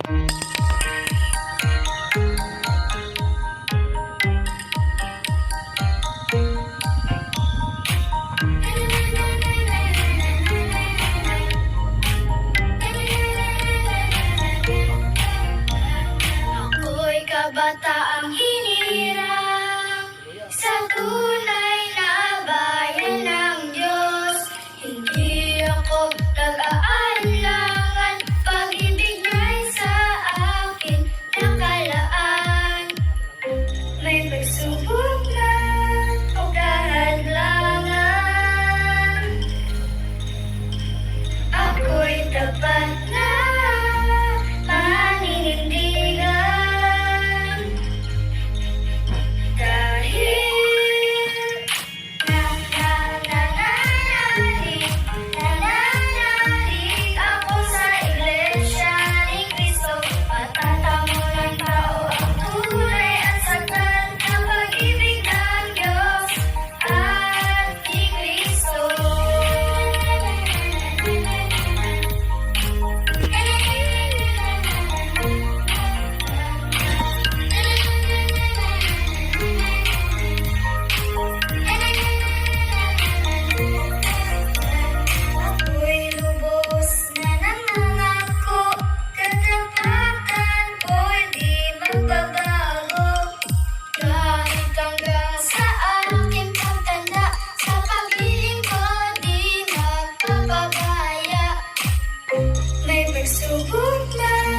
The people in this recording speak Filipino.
Ako'y kabataang hinirang sa tunay na bayan ng Diyos. Hindi ako nag-aalangan, pag-ibig niya'y sa akin nakalaan. May pagsubok man o kahadlangan, ako'y tapat na paninindigan. Dahil nananalig ako sa Iglesia ni Cristo, matatamo ng tao ang tunay at sakal ng pag-ibig ng Diyos at ni Cristo. Ako'y lubos na nangangako, katapatan ko'y di magbabago. Kahit hanggang sa aking pagtanda, sa paghiling ko di magpapabaya. May pagsubok man